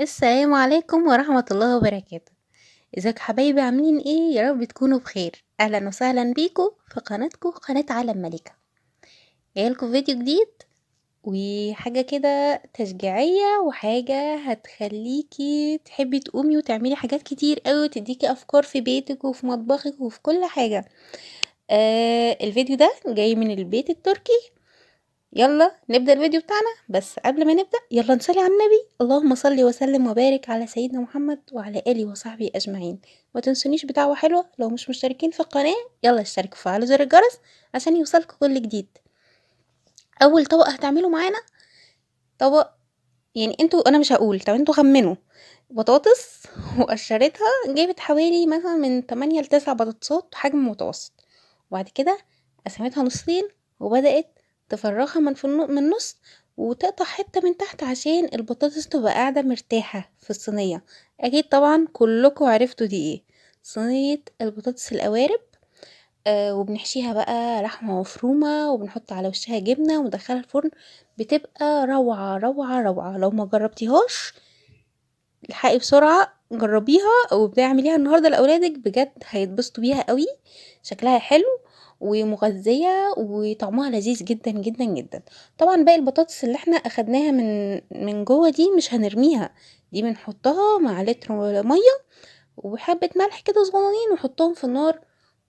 السلام عليكم ورحمة الله وبركاته. ازيك حبايبي عاملين ايه؟ يا رب تكونوا بخير. اهلا وسهلا بيكم في قناتكم قناة عالم ملكة. جايلكم فيديو جديد وحاجة كده تشجيعية وحاجة هتخليكي تحبي تقومي وتعملي حاجات كتير قوي وتديكي افكار في بيتك وفي مطبخك وفي كل حاجة. الفيديو ده جاي من البيت التركي. يلا نبدأ الفيديو بتاعنا، بس قبل ما نبدأ يلا نصلي على النبي. اللهم صل وسلم وبارك على سيدنا محمد وعلى آله وصحبه أجمعين. ما تنسونيش بدعوة حلوة، لو مش مشتركين في القناة يلا اشتركوا وفعلوا زر الجرس عشان يوصلكوا كل جديد. أول طبق هتعملوا معانا طبق، يعني انا مش هقول، طب انتوا خمنوا. بطاطس وقشرتها، جابت حوالي مثلا من 8 ل9 بطاطسات حجم متوسط، وبعد كده قسمتها نصين وبدأت تفرغها من النص وتقطع حتة من تحت عشان البطاطس تبقى قاعدة مرتاحة في الصينية. اكيد طبعا كلكم عرفتوا دي ايه، صينية البطاطس القوارب. وبنحشيها بقى لحمة مفرومة وبنحط على وشها جبنة وندخلها الفرن. بتبقى روعة روعة روعة، لو ما جربتيهاش الحقي بسرعة جربيها وبتعمليها النهاردة لأولادك، بجد هيتبسطوا بيها قوي. شكلها حلو ومغذية وطعمها لذيذ جدا جدا جدا. طبعا باقي البطاطس اللي احنا اخدناها من جوه دي مش هنرميها، دي بنحطها مع لتر مية وحبة ملح كده صغننين ونحطهم في النار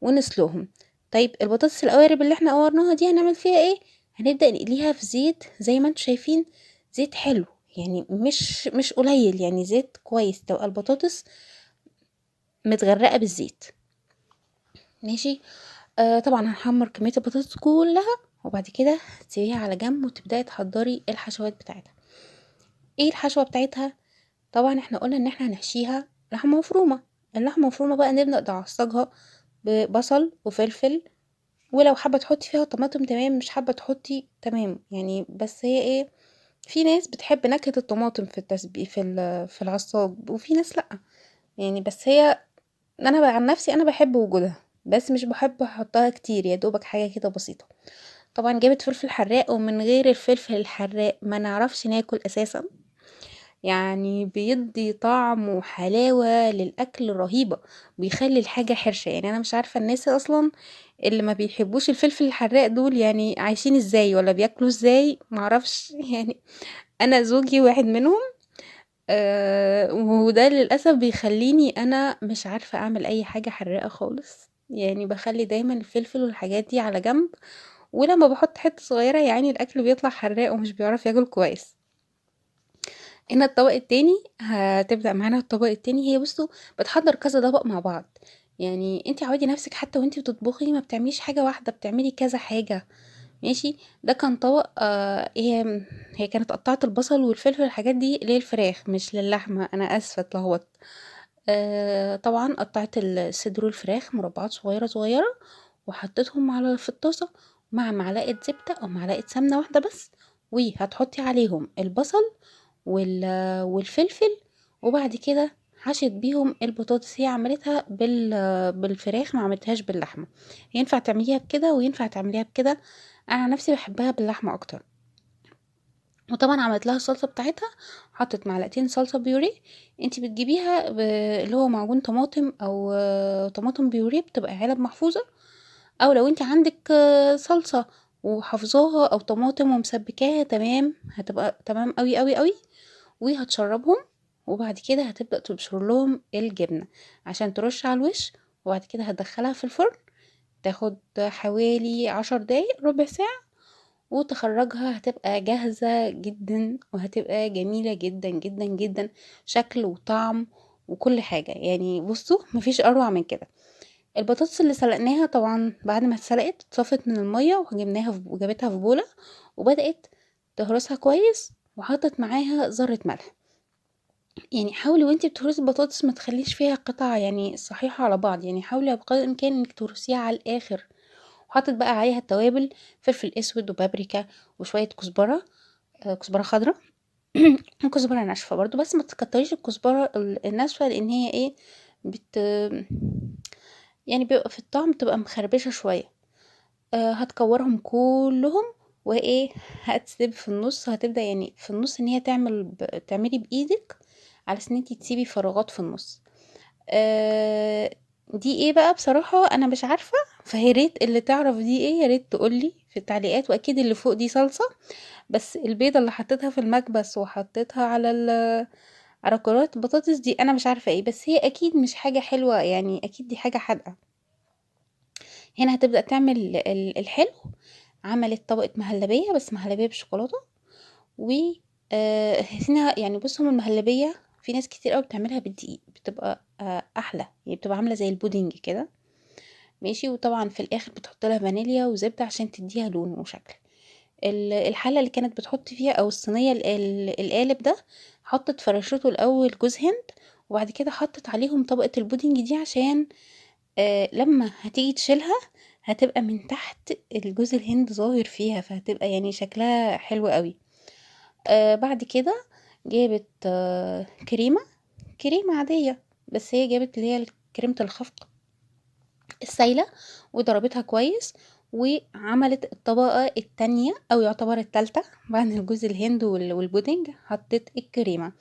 ونسلقهم. طيب البطاطس القوارب اللي احنا قورناها دي هنعمل فيها ايه؟ هنبدأ نقليها في زيت زي ما انتوا شايفين، زيت حلو يعني مش قليل، يعني زيت كويس تبقى البطاطس متغرقة بالزيت. ماشي. طبعا هنحمر كمية البطاطس كلها وبعد كده تسيبيها على جنب وتبدأي تحضري الحشوات بتاعتها. ايه الحشوة بتاعتها؟ طبعا احنا قلنا ان احنا هنحشيها لحمة مفرومة. اللحمة المفرومة بقى نبدأ نعصجها ببصل وفلفل، ولو حابة تحطي فيها طماطم تمام، مش حابة تحطي تمام يعني. بس هي ايه، في ناس بتحب نكهة الطماطم في التسبيك في العصاج وفي ناس لأ يعني. بس هي انا بقى عن نفسي انا بحب وجودها، بس مش بحب احطها كتير، يا دوبك حاجة كده بسيطة. طبعا جابت فلفل حراق، ومن غير الفلفل الحراق ما نعرفش ناكل اساسا. يعني بيدي طعم وحلاوة للأكل رهيبة، بيخلي الحاجة حرشة. يعني أنا مش عارفة الناس أصلا اللي ما بيحبوش الفلفل الحراق دول يعني عايشين ازاي ولا بياكلوا ازاي معرفش يعني. أنا زوجي واحد منهم. وده للأسف بيخليني أنا مش عارفة أعمل أي حاجة حراقة خالص، يعني بخلي دايما الفلفل والحاجات دي على جنب، ولما بحط حتة صغيرة يعني الأكل بيطلع حراق ومش بيعرف ياكل كويس. هنا الطبق التاني هتبدأ معانا الطبق التاني. هي بصوا بتحضر كذا طبق مع بعض، يعني انتي عودي نفسك حتى وانتي بتطبخي ما بتعمليش حاجة واحدة، بتعملي كذا حاجة. ماشي. ده كان طبق هي كانت قطعت البصل والفلفل الحاجات دي للفراخ مش للحمة، انا اسفة اتلخبطت. طبعا قطعت الصدر والفراخ مربعات صغيرة صغيرة وحطيتهم على في الطاسة مع معلقة زبدة او معلقة سمنة واحدة بس، وهتحطي عليهم البصل والفلفل، وبعد كده حشيت بيهم البطاطس. هي عملتها بالفراخ، ما عملتهاش باللحمة. ينفع تعمليها بكده وينفع تعمليها بكده، انا عن نفسي بحبها باللحمة اكتر. وطبعا عملت لها الصلصة بتاعتها، حطت معلقتين صلصة بيوري. انتي بتجيبيها اللي هو معجون طماطم او طماطم بيوري، بتبقى علب محفوظة. او لو انتي عندك صلصة وحافظاها او طماطم ومسبكاها تمام، هتبقى تمام قوي قوي قوي. وهتشربهم، وبعد كده هتبدأ تبشر لهم الجبنة عشان ترش على الوش، وبعد كده هتدخلها في الفرن. تاخد حوالي 10 دقايق ربع ساعة وتخرجها، هتبقى جاهزة جدا وهتبقى جميلة جدا جدا جدا، شكل وطعم وكل حاجة. يعني بصوا مفيش أروع من كده. البطاطس اللي سلقناها طبعا بعد ما اتسلقت اتصفت من المية وجبناها وجابتها في بولة، وبدأت تهرسها كويس وحطت معاها ذرة ملح. يعني حاولي وانتي بتهرسي البطاطس ما تخليش فيها قطع يعني صحيحة على بعض، يعني حاولي بقدر الامكان انك تهرسيها على الاخر. وحطت بقى عليها التوابل، فلفل اسود وبابريكا وشوية كزبرة، كزبرة خضراء وكزبرة ناشفة برضو، بس ما تكتريش الكزبرة الناشفة لان هي ايه، بت يعني بيبقى في الطعم بتبقى مخربشة شوية. هتكورهم كلهم وايه، هتسيب في النص، هتبدأ يعني في النص ان هي تعملي بايدك على اساس ان انتي تسيبي فراغات في النص. دي ايه بقى بصراحة انا مش عارفة، فيا ريت اللي تعرف دي ايه يا ريت تقولي في التعليقات. واكيد اللي فوق دي صلصة، بس البيضة اللي حطيتها في المكبس وحطيتها على كرات البطاطس دي انا مش عارفة ايه، بس هي اكيد مش حاجة حلوة يعني، اكيد دي حاجة حادقة. هنا هتبدأ تعمل الحلو. عملت طبقة مهلبية، بس مهلبية بالشوكولاتة. و هنا يعني بص، هما المهلبية في ناس كتير قوي بتعملها بالدقيق، بتبقى احلى يعني، بتبقى عاملة زي البودنج كده. ماشي. وطبعا في الاخر بتحط لها فانيليا وزبدة عشان تديها لون وشكل. الحلة اللي كانت بتحط فيها او الصينية القالب ده، حطت فرشته الاول جوز هند، وبعد كده حطت عليهم طبقة البودنج دي عشان لما هتيجي تشيلها هتبقى من تحت الجوز الهند ظاهر فيها، فهتبقى يعني شكلها حلو قوي. بعد كده جابت كريمة عادية، بس هي جابت اللي هي كريمة الخفق السايلة، وضربتها كويس. وعملت الطبقة التانية او يعتبر التالتة بعد الجوز الهند والبودنج، حطت الكريمة.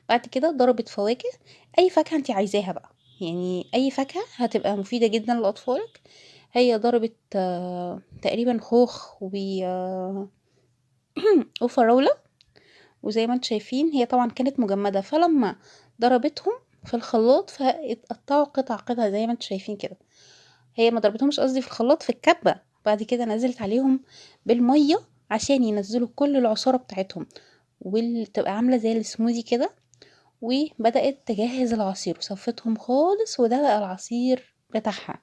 بعد كده ضربت فواكه، اي فاكهة انت عايزاها بقى، يعني اي فاكهة هتبقى مفيدة جدا لاطفالك. هي ضربت تقريبا خوخ وفراولة. وزي ما انتم شايفين هي طبعا كانت مجمدة، فلما ضربتهم في الخلاط فاتقطعوا قطع قطع زي ما انتم شايفين كده. هي ما ضربتهمش قصدي في الخلاط، في الكبة. بعد كده نزلت عليهم بالمية عشان ينزلوا كل العصارة بتاعتهم، وتبقى عاملة زي السموذي كده. وبدأت تجهز العصير وصفتهم خالص، وده بقى العصير بتاعها.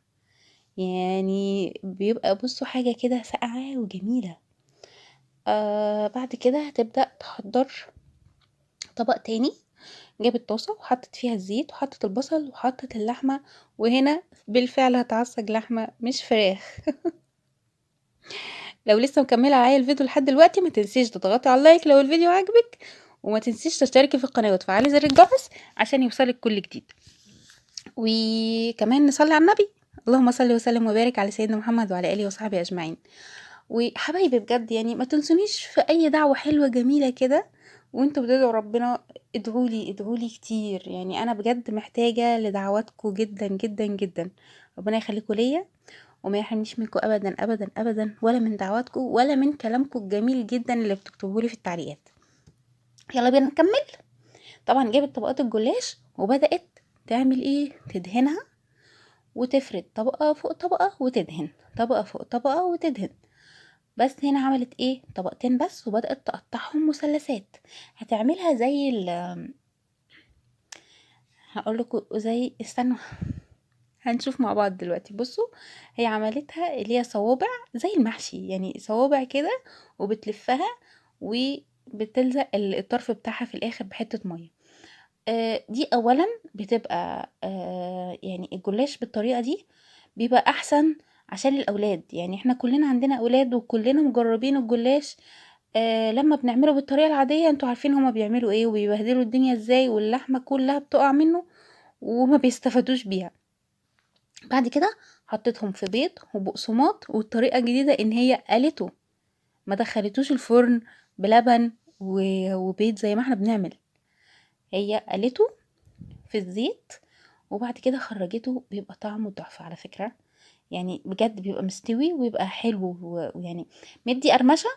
يعني بيبقى بصوا حاجة كده ساقعة وجميلة. بعد كده هتبدأ تحضر طبق تاني. جابت طاسة وحطت فيها الزيت وحطت البصل وحطت اللحمة، وهنا بالفعل هتعصج لحمة مش فراخ. لو لسه مكملة معايا الفيديو لحد دلوقتي ما تنسيش تضغطي على اللايك لو الفيديو عجبك، وما تنسيش تشتركي في القناة وتفعلي زر الجرس عشان يوصلك كل جديد. وكمان نصلي على النبي، اللهم صل وسلم وبارك على سيدنا محمد وعلى اله وصحبه اجمعين. وحبايبي بجد يعني ما تنسونيش في اي دعوة حلوة جميلة كده وانتوا بتدعوا ربنا. ادعولي ادعولي كتير، يعني انا بجد محتاجة لدعواتكم جدا جدا جدا. ربنا يخليكم ليا، وما يحرمنيش منكم ابدا ابدا ابدا، ولا من دعواتكم ولا من كلامكم الجميل جدا اللي بتكتبوه لي في التعليقات. يلا بينا نكمل. طبعا جابت طبقات الجلاش وبدأت تعمل ايه، تدهنها وتفرد طبقة فوق طبقة وتدهن، طبقة فوق طبقة وتدهن. بس هنا عملت ايه، طبقتين بس، وبدأت تقطعهم مثلثات. هتعملها زي هقول لكم زي، استنوا هنشوف مع بعض دلوقتي. بصوا، هي عملتها اللي هي صوابع زي المحشي، يعني صوابع كده، وبتلفها وبتلزق الطرف بتاعها في الاخر بحتة مية. دي اولا بتبقى يعني الجلاش بالطريقة دي بيبقى احسن عشان الاولاد. يعني احنا كلنا عندنا اولاد وكلنا مجربين الجلاش. لما بنعمله بالطريقة العادية انتوا عارفين هما بيعملوا ايه وبيبهدلوا الدنيا ازاي، واللحمة كلها بتقع منه وما بيستفادوش بيها. بعد كده حطيتهم في بيض وبقسماط، والطريقة الجديدة ان هي قلته، ما دخلتوش الفرن بلبن وبيض زي ما احنا بنعمل. هي قلته في الزيت وبعد كده خرجته، بيبقى طعمه تحفة على فكرة. يعني بجد بيبقى مستوي ويبقى حلو ويعني مدي قرمشة،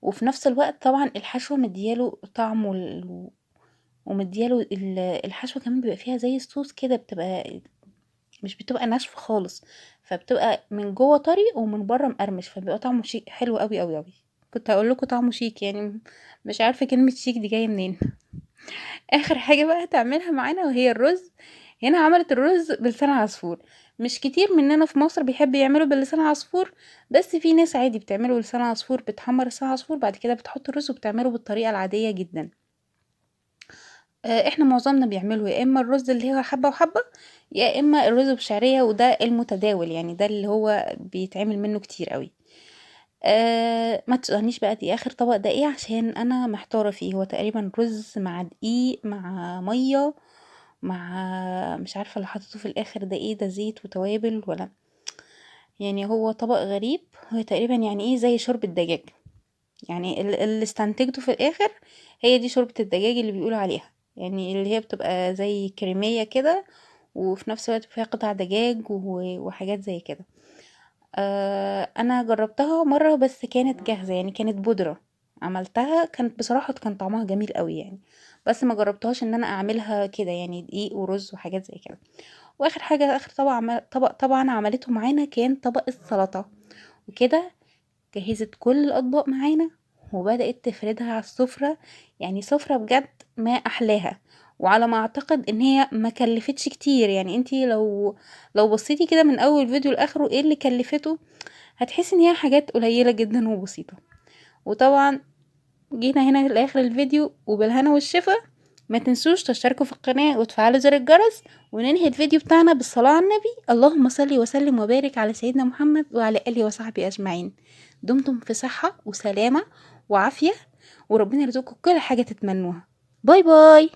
وفي نفس الوقت طبعا الحشوة مدياله طعم ومدياله الحشوة كمان بيبقى فيها زي الصوص كده، بتبقى مش بتبقى ناشفة خالص، فبتبقى من جوه طري ومن بره مقرمش، فبيبقى طعمه شيك حلو قوي قوي قوي. كنت هقول لكم طعمه شيك يعني، مش عارفة كلمة شيك دي جاية منين. اخر حاجة بقى هتعملها معانا وهي الرز. هنا عملت الرز بلسان عصفور. مش كتير مننا في مصر بيحب يعملوا بلسان عصفور، بس في ناس عادي بتعمله بلسان عصفور، بتحمر لسان عصفور بعد كده بتحط الرز وبتعمله بالطريقة العادية جدا. احنا معظمنا بيعملوا يا اما الرز اللي هو حبة وحبة، يا اما الرز بشعرية، وده المتداول يعني، ده اللي هو بيتعمل منه كتير قوي. ما تسألنيش بقى دي اخر طبق ده ايه، عشان انا محتارة فيه. هو تقريبا رز مع دقيق مع مية مع مش عارفة اللي حطيته في الاخر ده ايه، ده زيت وتوابل ولا، يعني هو طبق غريب. هو تقريبا يعني ايه زي شوربة دجاج، يعني اللي استنتجته في الاخر هي دي شوربة الدجاج اللي بيقولوا عليها. يعني اللي هي بتبقى زي كريمية كده، وفي نفس الوقت فيها قطع دجاج وحاجات زي كده. انا جربتها مرة بس كانت جاهزة، يعني كانت بودرة. عملتها كانت بصراحة كان طعمها جميل قوي يعني. بس ما جربتهاش ان انا اعملها كده، يعني دقيق ورز وحاجات زي كده. واخر حاجة، اخر طبق طبعا عملته معانا كان طبق السلطة. وكده جهزت كل الأطباق معانا وبدأت تفردها على السفرة. يعني سفرة بجد ما أحلاها. وعلى ما أعتقد إن هي ما كلفتش كتير، يعني انتي لو بصيتي كده من أول فيديو لآخره ايه اللي كلفته، هتحسي إن هي حاجات قليلة جدا وبسيطة. وطبعا جينا هنا لآخر الفيديو وبالهنا والشفا. ما تنسوش تشتركوا في القناة وتفعلوا زر الجرس. وننهي الفيديو بتاعنا بالصلاة على النبي. اللهم صل وسلم وبارك على سيدنا محمد وعلى آله وصحبه أجمعين. دمتم في صحة وسلامة وعافية، وربنا يرزقكم كل حاجة تتمنوها. باي باي.